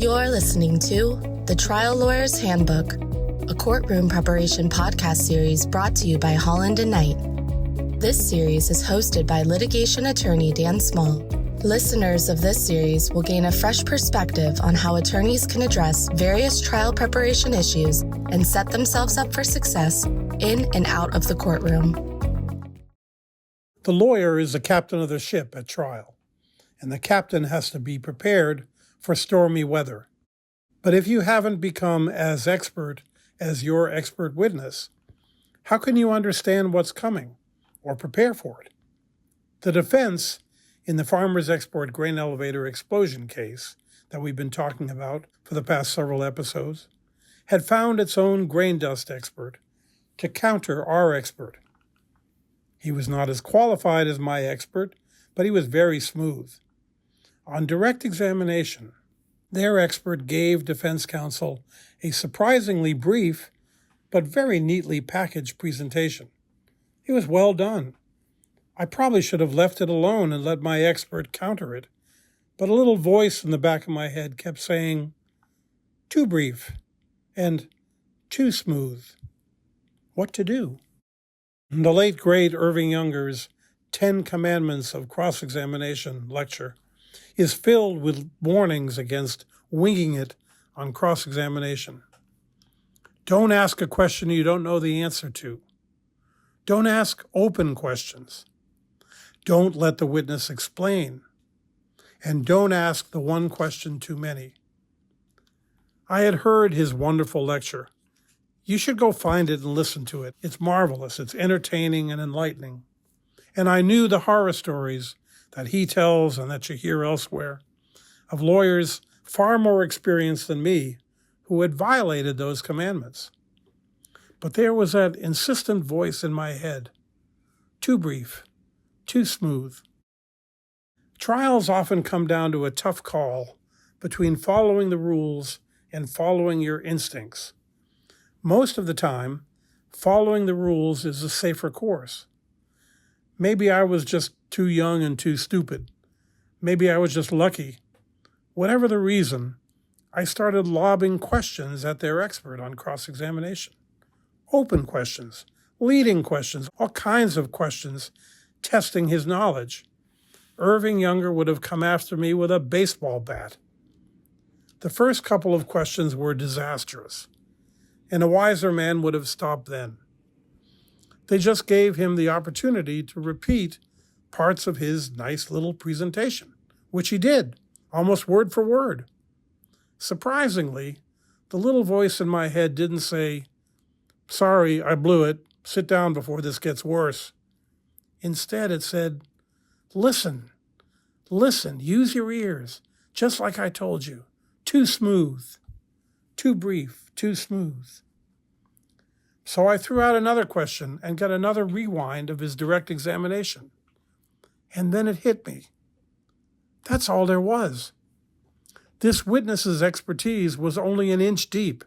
You're listening to The Trial Lawyer's Handbook, a courtroom preparation podcast series brought to you by Holland & Knight. This series is hosted by litigation attorney Dan Small. Listeners of this series will gain a fresh perspective on how attorneys can address various trial preparation issues and set themselves up for success in and out of the courtroom. The lawyer is the captain of the ship at trial, and the captain has to be prepared for stormy weather. But if you haven't become as expert as your expert witness, how can you understand what's coming or prepare for it? The defense in the Farmers Export grain elevator explosion case that we've been talking about for the past several episodes had found its own grain dust expert to counter our expert. He was not as qualified as my expert, but he was very smooth. On direct examination, their expert gave defense counsel a surprisingly brief but very neatly packaged presentation. It was well done. I probably should have left it alone and let my expert counter it, but a little voice in the back of my head kept saying, "Too brief," and "too smooth." What to do? The late, great Irving Younger's 10 Commandments of Cross-Examination lecture is filled with warnings against winging it on cross-examination. Don't ask a question you don't know the answer to. Don't ask open questions. Don't let the witness explain. And don't ask the one question too many. I had heard his wonderful lecture. You should go find it and listen to it. It's marvelous. It's entertaining and enlightening. And I knew the horror stories that he tells and that you hear elsewhere of lawyers far more experienced than me who had violated those commandments. But there was that insistent voice in my head. Too brief, too smooth. Trials often come down to a tough call between following the rules and following your instincts. Most of the time, following the rules is a safer course. Maybe I was just too young and too stupid. Maybe I was just lucky. Whatever the reason, I started lobbing questions at their expert on cross-examination. Open questions, leading questions, all kinds of questions, testing his knowledge. Irving Younger would have come after me with a baseball bat. The first couple of questions were disastrous, and a wiser man would have stopped then. They just gave him the opportunity to repeat parts of his nice little presentation, which he did, almost word for word. Surprisingly, the little voice in my head didn't say, "Sorry, I blew it. Sit down before this gets worse." Instead, it said, "Listen, use your ears, just like I told you. Too smooth, too brief, too smooth." So I threw out another question and got another rewind of his direct examination. And then it hit me. That's all there was. This witness's expertise was only an inch deep,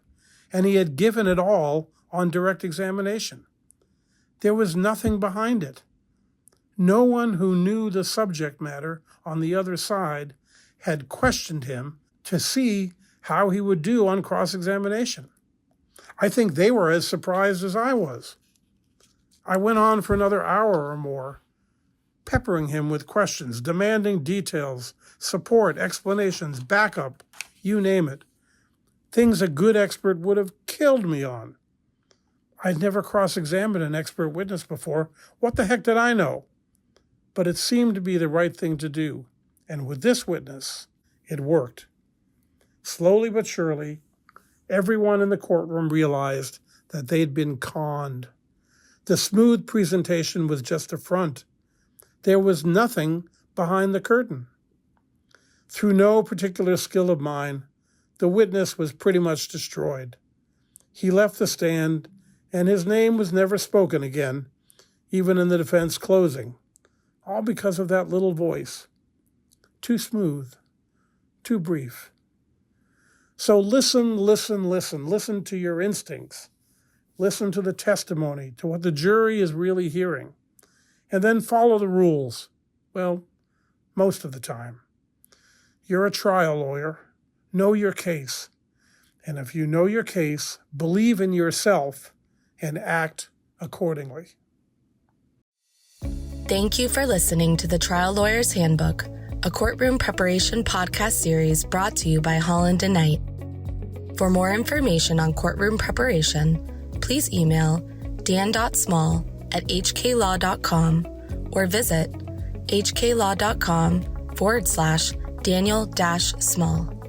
and he had given it all on direct examination. There was nothing behind it. No one who knew the subject matter on the other side had questioned him to see how he would do on cross-examination. I think they were as surprised as I was. I went on for another hour or more, peppering him with questions, demanding details, support, explanations, backup, you name it. Things a good expert would have killed me on. I'd never cross-examined an expert witness before. What the heck did I know? But it seemed to be the right thing to do. And with this witness, it worked. Slowly but surely, everyone in the courtroom realized that they'd been conned. The smooth presentation was just a front. There was nothing behind the curtain. Through no particular skill of mine, the witness was pretty much destroyed. He left the stand, and his name was never spoken again, even in the defense closing, all because of that little voice. Too smooth, too brief. So listen to your instincts. Listen to the testimony, to what the jury is really hearing, and then follow the rules. Well, most of the time. You're a trial lawyer, know your case. And if you know your case, believe in yourself and act accordingly. Thank you for listening to the Trial Lawyer's Handbook, a courtroom preparation podcast series brought to you by Holland & Knight. For more information on courtroom preparation, please email dan.small@hklaw.com or visit hklaw.com/Daniel-Small.